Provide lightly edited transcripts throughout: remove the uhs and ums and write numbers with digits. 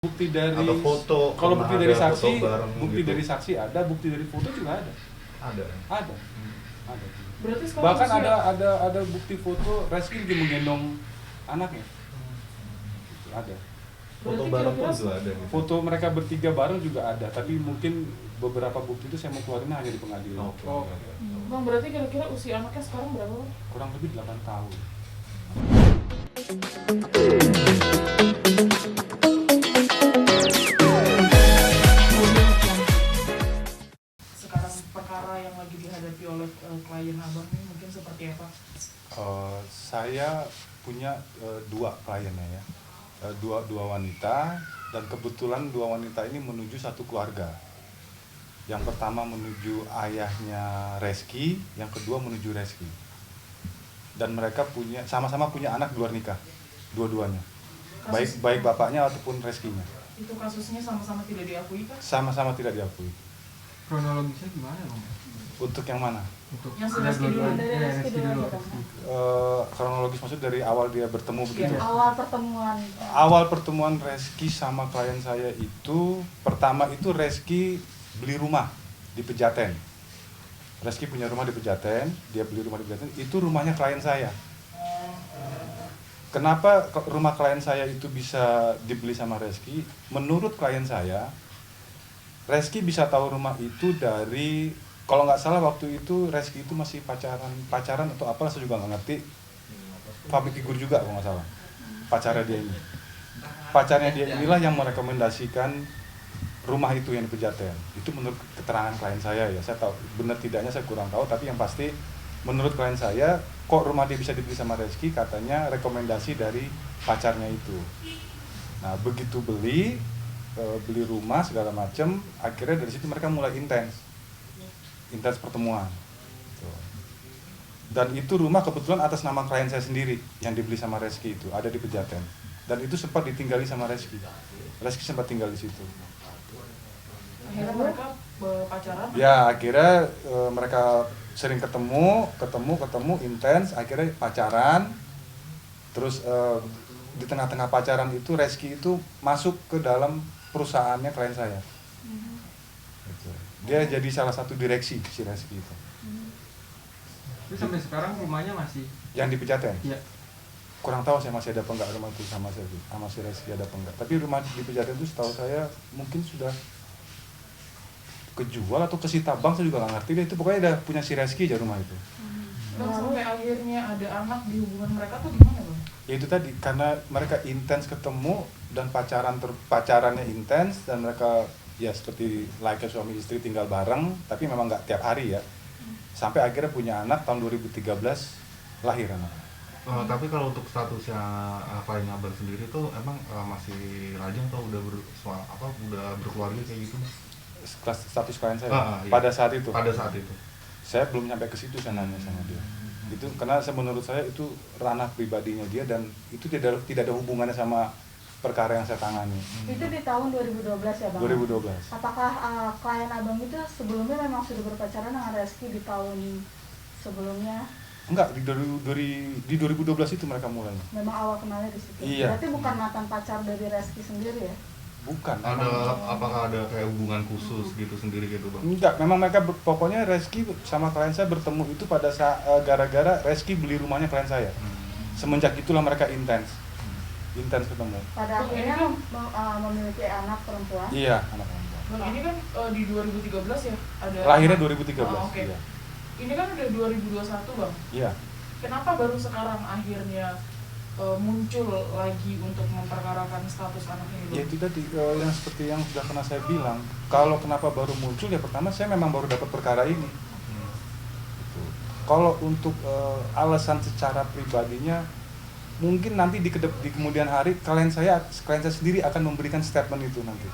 Bukti dari atau foto, kalau bukti dari saksi, bukti gitu. dari saksi ada, bukti dari foto juga ada. Ada. Ada. Ada. Berarti Bahkan ada bukti foto Reski lagi menggendong anaknya. Itu ada. Foto bareng pun juga ada gitu. Foto mereka bertiga bareng juga ada, tapi mungkin beberapa bukti itu saya mau keluarin hanya di pengadilan. Oh. Bang, berarti kira-kira usia anaknya sekarang berapa, Bang? Kurang lebih 8 tahun. Sekarang perkara yang lagi dihadapi oleh klien abang ini mungkin seperti apa? Saya punya dua kliennya ya, dua wanita, dan kebetulan dua wanita ini menuju satu keluarga. Yang pertama menuju ayahnya Reski, yang kedua menuju Reski. Dan mereka sama-sama punya anak di luar nikah, dua-duanya. Baik bapaknya ataupun Reskinya. Itu kasusnya sama-sama tidak diakui, Pak? Sama-sama tidak diakui. Kronologisnya gimana, Bang? Untuk yang mana? Untuk Yang Reski dulu. Dari Reski dulu aja, Bang. Kronologis maksud dari awal dia bertemu begitu? Awal pertemuan. Awal pertemuan Reski sama klien saya itu, pertama itu Reski beli rumah di Pejaten. Reski punya rumah di Pejaten, dia beli rumah di Pejaten, itu rumahnya klien saya. Kenapa rumah klien saya itu bisa dibeli sama Reski? Menurut klien saya, Reski bisa tahu rumah itu dari, kalau nggak salah waktu itu Reski itu masih pacaran atau apalah, saya juga nggak ngerti. Public figure juga kalau nggak salah, pacarnya dia ini. Pacarnya dia inilah yang merekomendasikan rumah itu yang di Pejaten. Itu menurut keterangan klien saya ya. Saya tahu benar tidaknya saya kurang tahu, tapi yang pasti menurut klien saya, kok rumah dia bisa dibeli sama Reski, katanya rekomendasi dari pacarnya itu. Nah, begitu beli rumah segala macam, akhirnya dari situ mereka mulai intens pertemuan. Dan itu rumah kebetulan atas nama klien saya sendiri yang dibeli sama Reski, itu ada di Pejaten. Dan itu sempat ditinggali sama Reski. Reski sempat tinggal di situ. Akhirnya mereka pacaran? Ya, akhirnya mereka sering ketemu intens, akhirnya pacaran. Terus di tengah-tengah pacaran itu Reski itu masuk ke dalam perusahaannya klien saya. Dia jadi salah satu direksi si Reski itu. Tapi sampai sekarang rumahnya masih Yang di Pejaten? Iya. Kurang tahu saya masih ada apa enggak rumah itu sama si Reski ada apa enggak. Tapi rumah di Pejaten itu setahu saya mungkin sudah kejual atau kesita bank, saya juga nggak ngerti deh. Itu pokoknya udah punya si Reski aja rumah itu. Bang, sampai akhirnya ada anak di hubungan mereka tuh gimana, Bang? Ya itu tadi, karena mereka intens ketemu dan pacarannya intens, dan mereka ya seperti layaknya suami istri tinggal bareng, tapi memang nggak tiap hari ya. Sampai akhirnya punya anak tahun 2013 lahir anak. Tapi kalau untuk statusnya klien abang sendiri tuh emang masih lajang atau udah berkeluarga kayak gitu? Status klien saya Iya. pada saat itu. Pada saat itu. Saya belum sampai ke situ, saya nanya sama dia. Itu karena menurut saya itu ranah pribadinya dia, dan itu tidak ada hubungannya sama perkara yang saya tangani. Itu di tahun 2012 ya, Bang? 2012. Apakah klien abang itu sebelumnya memang sudah berpacaran dengan Reski di tahun sebelumnya? Enggak, di 2012 itu mereka mulai. Memang awal kenalnya di situ. Iya. Berarti bukan mantan pacar dari Reski sendiri ya? Bukan. Apakah ada kayak hubungan khusus gitu sendiri gitu, Bang? Enggak, memang mereka pokoknya Reski sama klien saya bertemu itu pada saat gara-gara Reski beli rumahnya klien saya. Semenjak itulah mereka intens ketemu. Pada akhirnya memiliki anak perempuan? Iya, anak perempuan. Bang, ini kan di 2013 ya? Ada Lahirnya anak. 2013. Oh, oke. Iya. Ini kan udah 2021, Bang. Iya. Kenapa baru sekarang akhirnya muncul lagi untuk memperkarakan status anak ini? Ya itu tadi yang seperti yang sudah pernah saya bilang. Kalau kenapa baru muncul, ya pertama saya memang baru dapat perkara ini. Gitu. Kalau untuk alasan secara pribadinya, mungkin nanti di kemudian hari klien saya sendiri akan memberikan statement itu nanti.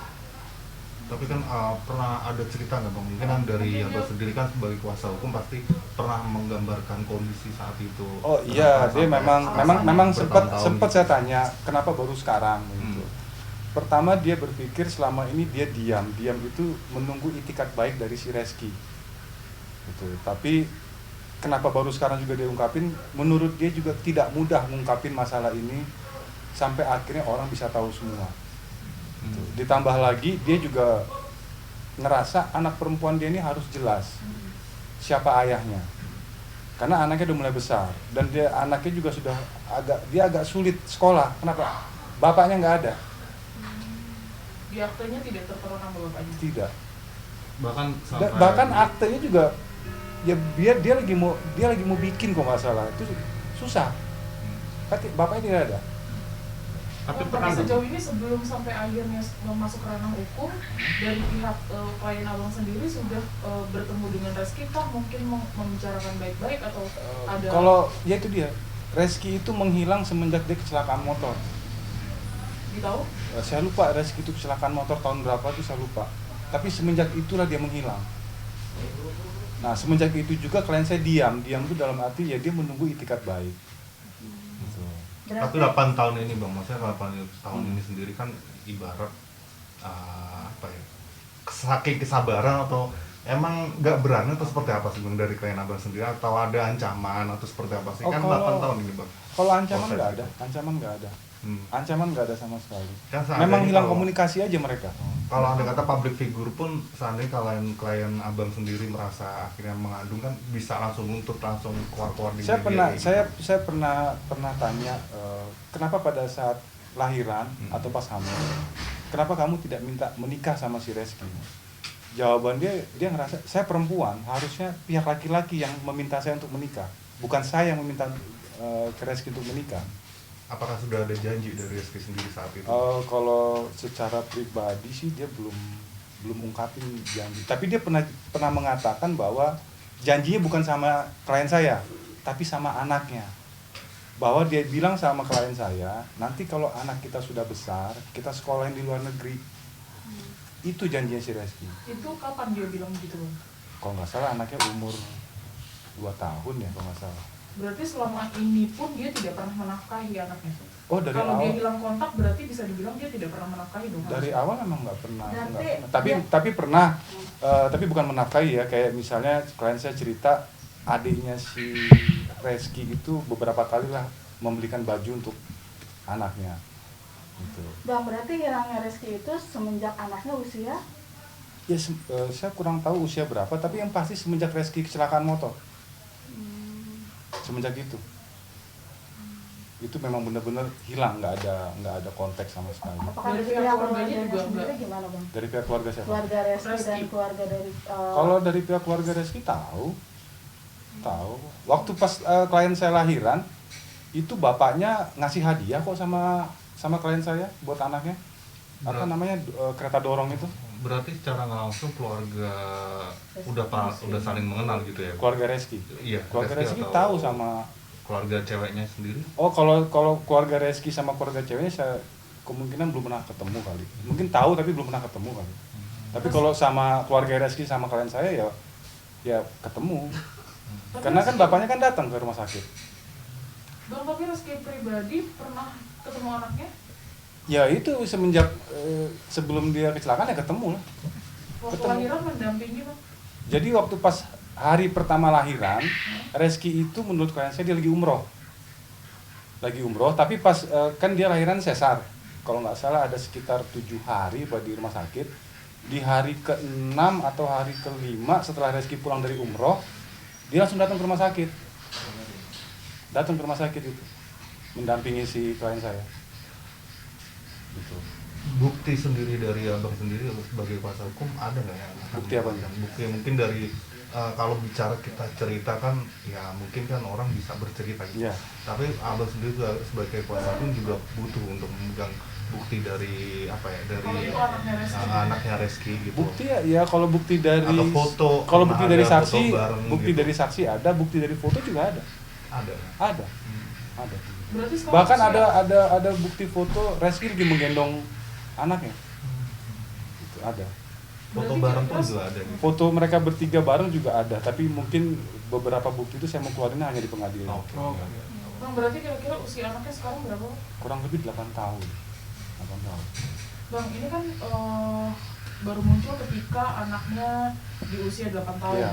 Tapi kan pernah ada cerita nggak, Bang? Mungkin kan dari abang sendiri kan sebagai kuasa hukum pasti pernah menggambarkan kondisi saat itu. Oh iya, dia memang sempat bertahun-tahun saya tanya kenapa baru sekarang gitu. Pertama dia berpikir selama ini dia diam itu menunggu itikat baik dari si Reski. Gitu. Tapi kenapa baru sekarang juga dia ungkapin? Menurut dia juga tidak mudah mengungkapin masalah ini sampai akhirnya orang bisa tahu semua. Ditambah lagi dia juga ngerasa anak perempuan dia ini harus jelas siapa ayahnya, karena anaknya udah mulai besar dan anaknya juga sudah agak sulit sekolah. Kenapa? Bapaknya nggak ada. Di aktenya tidak tertera nama bapaknya. Tidak. Bahkan Bahkan aktenya juga ya dia lagi mau bikin kok nggak salah, itu susah. Bapaknya tidak ada. tapi Tapi pernah sejauh ini sebelum sampai akhirnya masuk ke ranah hukum, dari pihak klien abang sendiri sudah bertemu dengan Reski kah, mungkin membicarakan baik-baik atau ada? Kalau ya itu dia, Reski itu menghilang semenjak dia kecelakaan motor. Ditahu? Saya lupa Reski itu kecelakaan motor tahun berapa itu saya lupa. Tapi semenjak itulah dia menghilang. Nah semenjak itu juga klien saya diam itu dalam arti ya dia menunggu itikat baik. Gitu. tapi 8 tahun ini bang, maksudnya 8 tahun ini sendiri kan ibarat apa ya, saking kesabaran atau emang nggak berani atau seperti apa sih bang dari klien abang sendiri, atau ada ancaman atau seperti apa sih? Kan 8 tahun ini bang. Kalau ancaman Proses nggak itu. ada, ancaman nggak ada. Hmm. Ancaman nggak ada sama sekali. Kan seandainya Memang hilang kalau- komunikasi aja mereka. Kalau ada kata public figure pun, seandainya klien abang sendiri merasa akhirnya mengandung kan bisa langsung nuntut, langsung keluar di Saya media pernah kayak gitu. saya pernah tanya kenapa pada saat lahiran atau pas hamil, kenapa kamu tidak minta menikah sama si Reski? Jawaban dia ngerasa saya perempuan, harusnya pihak laki-laki yang meminta saya untuk menikah, bukan saya yang meminta ke Reski untuk menikah. Apakah sudah ada janji dari Reski sendiri saat itu? Kalau secara pribadi sih dia belum ungkapin janji, tapi dia pernah mengatakan bahwa janjinya bukan sama klien saya, tapi sama anaknya. Bahwa dia bilang sama klien saya, nanti kalau anak kita sudah besar, kita sekolahin di luar negeri. Itu janjinya si Reski. Itu kapan dia bilang gitu bang? Kalau nggak salah anaknya umur 2 tahun ya kalau nggak salah. Berarti selama ini pun dia tidak pernah menafkahi anaknya. Oh dari Kalau dia awal, hilang kontak berarti bisa dibilang dia tidak pernah menafkahi dong. dari awal memang nggak pernah. Berarti Tapi dia- tapi pernah, tapi bukan menafkahi ya. Kayak misalnya klien saya cerita adiknya si Reski itu beberapa kali lah membelikan baju untuk anaknya. Gitu. Bang, berarti hilangnya Reski itu semenjak anaknya usia? Ya saya kurang tahu usia berapa, tapi yang pasti semenjak Reski kecelakaan motor. Semenjak itu memang benar-benar hilang, nggak ada konteks sama sekali. Apakah Dari dari pihak pihak keluarganya keluarganya juga sendiri enggak? gimana bang? Dari pihak keluarga siapa? Keluarga Reski Reski. dan keluarga dari Kalau dari pihak keluarga Reski tahu. Waktu pas klien saya lahiran, itu bapaknya ngasih hadiah kok sama klien saya buat anaknya. Apa namanya kereta dorong itu? Berarti secara nggak langsung keluarga Reski. udah saling mengenal gitu ya? Keluarga Reski. Iya. Keluarga Reski atau tahu sama. keluarga ceweknya sendiri. Oh kalau keluarga Reski sama keluarga ceweknya saya kemungkinan belum pernah ketemu kali. Mungkin tahu tapi belum pernah ketemu kali. Tapi kalau sama keluarga Reski sama klien saya ya ketemu. Tapi Karena kan Reski- bapaknya kan datang ke rumah sakit. Bang, tapi Reski pribadi pernah ketemu anaknya? Ya itu semenjak sebelum dia kecelakaan ya ketemu lah. Waktu Ketemu. lahiran mendampingi bang? Jadi waktu pas hari pertama lahiran, Reski itu menurut klien saya dia lagi umroh. Tapi pas kan dia lahiran sesar. Kalau nggak salah ada sekitar 7 hari di rumah sakit. Di hari ke-6 atau hari ke-5 setelah Reski pulang dari umroh, dia langsung datang ke rumah sakit. Datang ke rumah sakit itu, mendampingi si klien saya. Gitu. Bukti sendiri dari abang sendiri sebagai kuasa hukum ada nggak ya? Bukti apa nih? Bukti mungkin dari kalau bicara kita cerita kan ya mungkin kan orang bisa bercerita gitu. Iya. Tapi abang sendiri juga sebagai kuasa hukum juga butuh untuk memegang bukti dari apa ya, dari Kalau itu anaknya Reski. anaknya Reski gitu. Bukti ya kalau bukti dari Atau foto, kalau pernah bukti ada dari foto saksi, bareng bukti gitu. dari saksi ada, bukti dari foto juga ada. Ada. Ada. Hmm. Ada. Berarti sekarang Bahkan usia- ada bukti foto Reski lagi menggendong anaknya. Itu ada. Foto Berarti bareng pun kira-kira juga ada gitu. Foto mereka bertiga bareng juga ada, tapi mungkin beberapa bukti itu saya mau keluarinnya hanya di pengadilan. Oke. Oh, Bang, berarti kira-kira usia anaknya sekarang berapa bang? Kurang lebih 8 tahun. 8 tahun. Bang, ini kan baru muncul ketika anaknya di usia 8 tahun. Iya.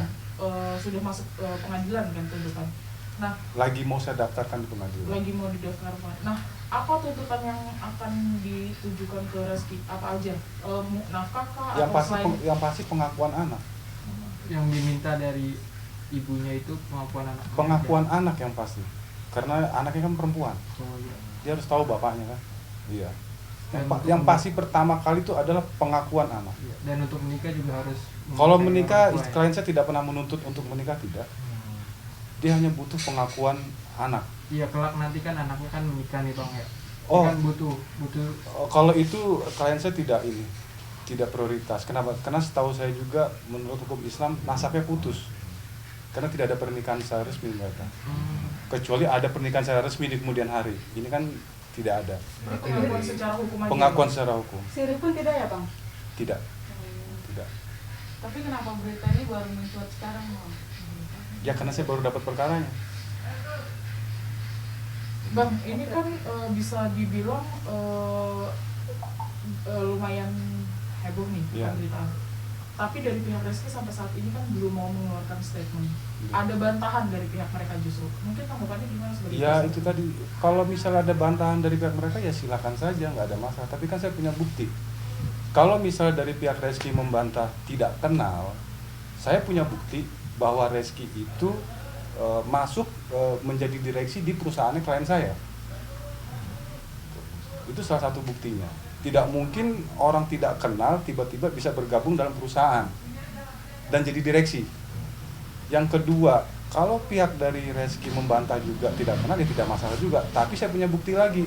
Sudah masuk pengadilan kan tuntutan. Nah, Lagi mau saya daftarkan di pengadilan. lagi mau didaftarkan. Nah, apa tuntutan yang akan ditujukan ke Reski? Apa aja? Nafkah kah Yang atau pasti selain yang pasti pengakuan anak. Yang diminta dari ibunya itu pengakuan anak. Pengakuan anak yang pasti. Karena anaknya kan perempuan. Oh, iya. Dia harus tahu bapaknya kan. Iya. Dan Yang pasti pertama kali itu adalah pengakuan anak. Iya. Dan untuk menikah juga harus. Kalau meminta menikah, orang tua, ya. klien saya tidak pernah menuntut untuk menikah, tidak. Dia hanya butuh pengakuan anak. Iya, kelak nanti kan anaknya kan menikah nih bang ya. Oh. Kan butuh. Kalau itu klien saya tidak prioritas. Kenapa? Karena setahu saya juga menurut hukum Islam nasabnya putus. Karena tidak ada pernikahan secara resmi mereka. Kecuali ada pernikahan secara resmi di kemudian hari. Ini kan tidak ada. Berarti pengakuan dari secara hukum aja? Pengakuan Bang? secara hukum. Siri pun tidak ya bang? Tidak. Tidak. Tapi kenapa berita ini baru mencuat sekarang, Bang? Ya karena saya baru dapat perkaranya. Bang, ini kan bisa dibilang lumayan heboh nih Iya. pemberitaan. Tapi dari pihak Reski sampai saat ini kan belum mau mengeluarkan statement. Iya. Ada bantahan dari pihak mereka justru. Mungkin tanggapannya gimana sebagai Ya kuasa? itu tadi, kalau misalnya ada bantahan dari pihak mereka ya silakan saja, nggak ada masalah. Tapi kan saya punya bukti. Kalau misalnya dari pihak Reski membantah tidak kenal, saya punya bukti bahwa Reski itu masuk menjadi direksi di perusahaannya klien saya. Itu salah satu buktinya. Tidak mungkin orang tidak kenal tiba-tiba bisa bergabung dalam perusahaan dan jadi direksi. Yang kedua, kalau pihak dari Reski membantah juga tidak kenal, ya tidak masalah juga. Tapi saya punya bukti lagi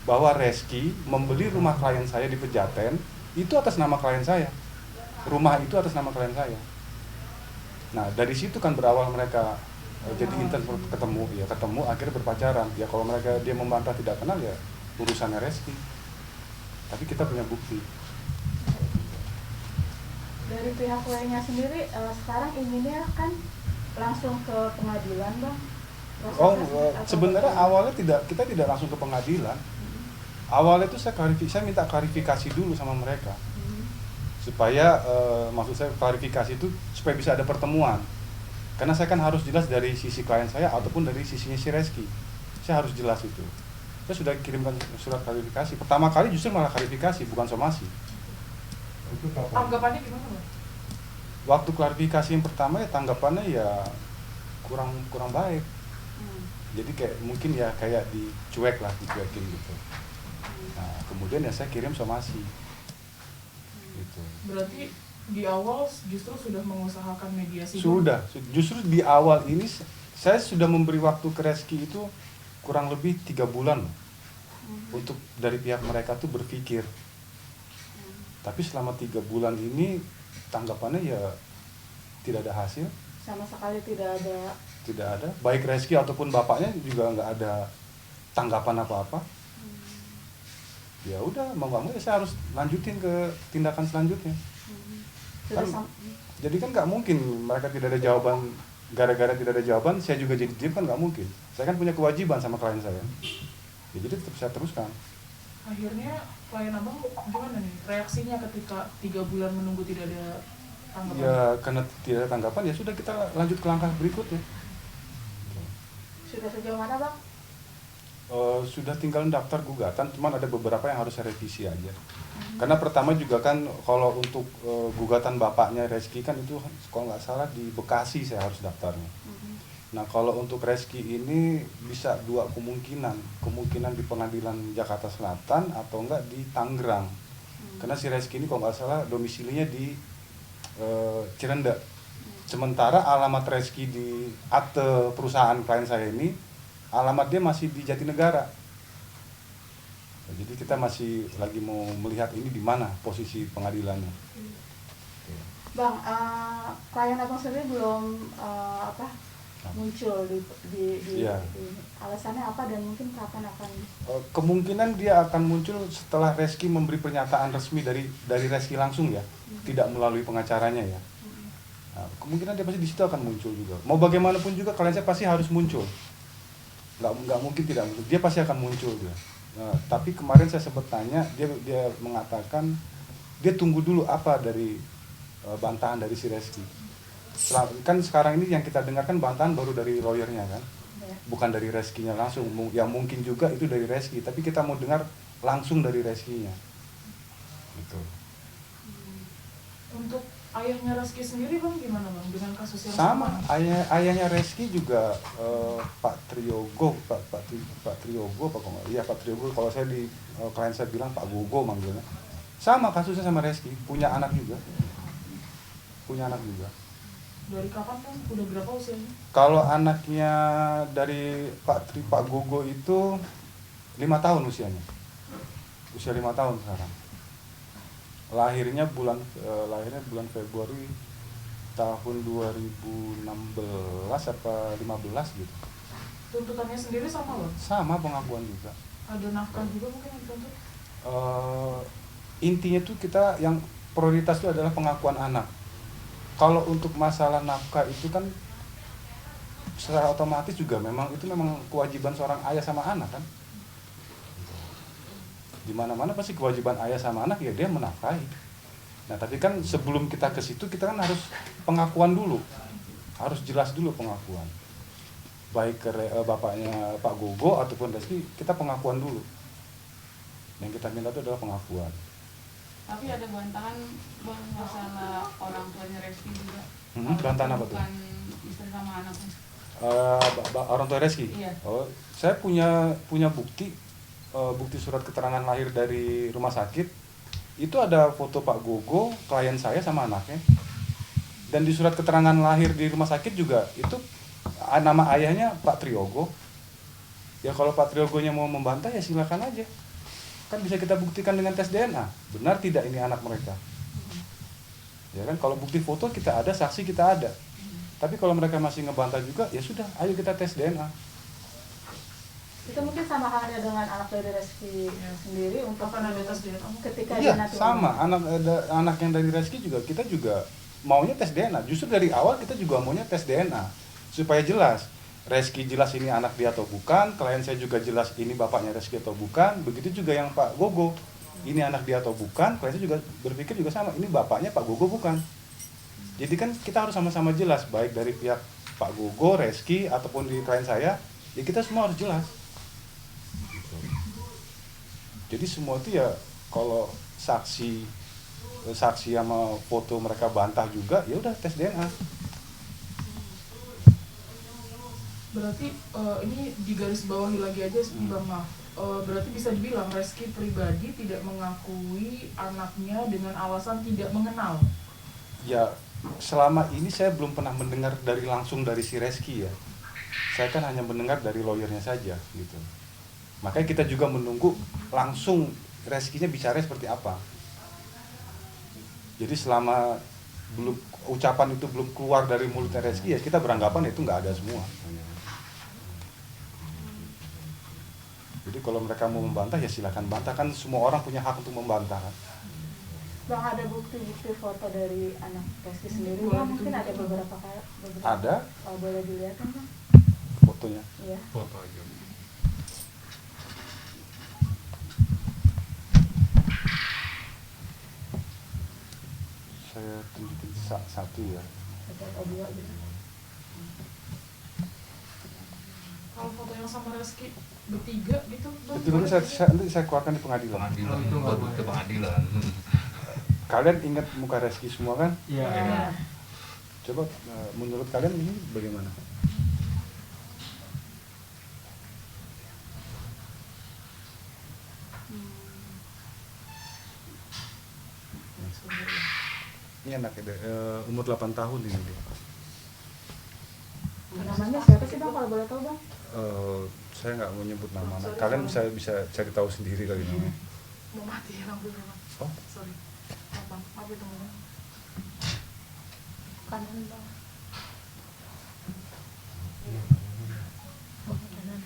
bahwa Reski membeli rumah klien saya di Pejaten itu atas nama klien saya. Rumah itu atas nama klien saya. Nah, dari situ kan berawal mereka jadi intens ketemu akhirnya berpacaran. Ya kalau dia membantah tidak kenal ya urusannya Reski. Tapi kita punya bukti. Dari pihak lainnya sendiri sekarang inginnya kan langsung ke pengadilan bang? Oh, Atau sebenarnya bagaimana? awalnya kita tidak langsung ke pengadilan. Awalnya itu saya minta klarifikasi dulu sama mereka. Supaya maksud saya klarifikasi itu supaya bisa ada pertemuan. Karena saya kan harus jelas dari sisi klien saya ataupun dari sisinya si Reski. Saya harus jelas itu. Saya sudah kirimkan surat klarifikasi. Pertama kali justru malah klarifikasi, bukan somasi. itu kapan? Tanggapannya gimana, Bang? Waktu klarifikasi yang pertama ya tanggapannya ya kurang baik. Jadi mungkin kayak dicuekin gitu. Nah, kemudian ya saya kirim somasi. Gitu. Berarti di awal justru sudah mengusahakan mediasi Sudah, justru di awal ini saya sudah memberi waktu ke Reski itu kurang lebih 3 bulan loh, untuk dari pihak mereka tuh berpikir. Tapi selama 3 bulan ini tanggapannya ya tidak ada hasil, sama sekali tidak ada. Baik Reski ataupun bapaknya juga nggak ada tanggapan apa-apa. Ya udah, mau nggak mau ya saya harus lanjutin ke tindakan selanjutnya. Sudah Kan, jadi kan nggak mungkin mereka tidak ada jawaban, gara-gara tidak ada jawaban saya juga jadi diem, kan nggak mungkin. Saya kan punya kewajiban sama klien saya, ya jadi tetap saya teruskan. Akhirnya klien abang gimana nih reaksinya ketika 3 bulan menunggu tidak ada tanggapan? Ya karena tidak ada tanggapan ya sudah, kita lanjut ke langkah berikutnya. Sudah sejauh mana bang? Sudah tinggal daftar gugatan, cuman ada beberapa yang harus saya revisi aja. Karena pertama juga kan kalau untuk gugatan bapaknya Reski kan itu kalau nggak salah di Bekasi saya harus daftarnya. Nah kalau untuk Reski ini bisa 2 kemungkinan di Pengadilan Jakarta Selatan atau enggak di Tangerang. Karena si Reski ini kalau nggak salah domisilinya di Cirende. Sementara alamat Reski di akte perusahaan klien saya ini, alamat dia masih di Jatinegara. Nah, jadi kita masih lagi mau melihat ini di mana posisi pengadilannya. Bang, klien abang sendiri belum muncul di Iya. alasannya apa dan mungkin kapan akan? Kemungkinan dia akan muncul setelah Reski memberi pernyataan resmi dari Reski langsung ya, tidak melalui pengacaranya ya. Nah, kemungkinan dia pasti di situ akan muncul juga. Mau bagaimanapun juga klien saya pasti harus muncul. Nggak mungkin tidak muncul, dia pasti akan muncul dia. Nah, tapi kemarin saya sempat tanya, dia mengatakan dia tunggu dulu apa dari bantahan dari si Reski. Kan sekarang ini yang kita dengarkan bantahan baru dari lawyernya kan. Ya. bukan dari Reskinya langsung. Yang mungkin juga itu dari Reski, tapi kita mau dengar langsung dari Reskinya. Gitu. Untuk ayahnya Reski sendiri bang gimana bang dengan kasus yang Sama, ayahnya Reski juga Pak Triyogo, Pak Triyogo apa kok nggak? Iya Pak Triyogo. Kalau saya di klien saya bilang Pak Gogo manggilnya. Sama kasusnya sama Reski, punya anak juga. Dari kapan bang? Udah berapa usianya? Kalau anaknya dari Pak Gogo itu 5 tahun usianya. Usia 5 tahun sekarang. Lahirnya bulan Februari tahun 2016 apa 15 gitu. Tuntutannya sendiri sama bang? Sama pengakuan juga. Ada nafkah juga mungkin yang dituntut? Intinya tuh kita yang prioritas itu adalah pengakuan anak. Kalau untuk masalah nafkah itu kan secara otomatis juga memang kewajiban seorang ayah sama anak kan. Di mana-mana pasti kewajiban ayah sama anak ya dia menafkahi. Nah, tapi kan sebelum kita ke situ kita kan harus pengakuan dulu. Harus jelas dulu pengakuan. Baik ke bapaknya Pak Gogo ataupun Reski, kita pengakuan dulu. Yang kita minta itu adalah pengakuan. Tapi ada bantahan bang masalah orang tuanya Reski juga. Bantahan apa tuh? Bukan istri sama anaknya. Orang tua Reski? Iya. Oh, saya punya bukti surat keterangan lahir dari rumah sakit. Itu ada foto Pak Gogo, klien saya sama anaknya. Dan di surat keterangan lahir di rumah sakit juga itu nama ayahnya Pak Triyogo. Ya kalau Pak Triyogonya mau membantah ya silakan aja. Kan bisa kita buktikan dengan tes DNA. Benar tidak ini anak mereka? Ya kan, kalau bukti foto kita ada, saksi kita ada. Tapi kalau mereka masih ngebantah juga, ya sudah, ayo kita tes DNA. Itu mungkin sama halnya dengan anak dari Reski sendiri untuk Kapan ada tes DNA? ketika Iya, dia nanti sama. Anak yang dari Reski juga, kita juga maunya tes DNA. Justru dari awal kita juga maunya tes DNA. Supaya jelas. Reski jelas ini anak dia atau bukan, klien saya juga jelas ini bapaknya Reski atau bukan, begitu juga yang Pak Gogo, ini anak dia atau bukan, klien saya juga berpikir juga sama, ini bapaknya Pak Gogo bukan. Jadi kan kita harus sama-sama jelas, baik dari pihak Pak Gogo, Reski, ataupun di klien saya, ya kita semua harus jelas. Jadi semua itu ya, kalau saksi sama foto mereka bantah juga, ya udah tes DNA. Berarti ini digaris bawahi lagi aja bang maaf. Berarti bisa dibilang Reski pribadi tidak mengakui anaknya dengan alasan tidak mengenal. Ya, selama ini saya belum pernah mendengar langsung dari si Reski ya. Saya kan hanya mendengar dari lawyernya saja gitu. Makanya kita juga menunggu langsung Reskinya bicara seperti apa. Jadi selama ucapan itu belum keluar dari mulutnya Reski, ya kita beranggapan itu nggak ada semua. Jadi kalau mereka mau membantah ya silakan bantah, kan semua orang punya hak untuk membantah kan. Bang, ada bukti-bukti foto dari anak Reski sendiri? Boleh Bang, mungkin ada ditunjukin. beberapa. Ada Boleh dilihat kan bang? fotonya. Iya. Foto aja. Saya tunjukin satu ya. Atau dua gitu. Kalau foto yang sama Reski bertiga gitu bang? Itu nanti nanti saya keluarkan di pengadilan. Pengadilan, Itu nggak baru boleh. ke pengadilan. Kalian ingat muka Reski semua kan? Iya. Iya. Coba menurut kalian ini bagaimana? Ini anak umur 8 tahun ini dia. Namanya siapa sih bang kalau boleh tahu bang? Saya nggak mau nyebut nama anak. Kalian bisa cari tahu sendiri kali ini. Mau mati ya lampunya bang. Oh, Sorry. Maaf bang, maaf itu bang. Kanan bang. Oh, kanan.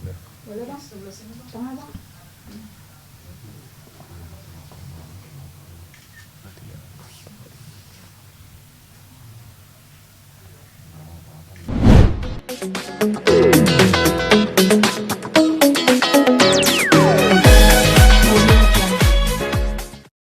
udah. Boleh bang? Sebelah sini bang. Tengah bang. Mati ya.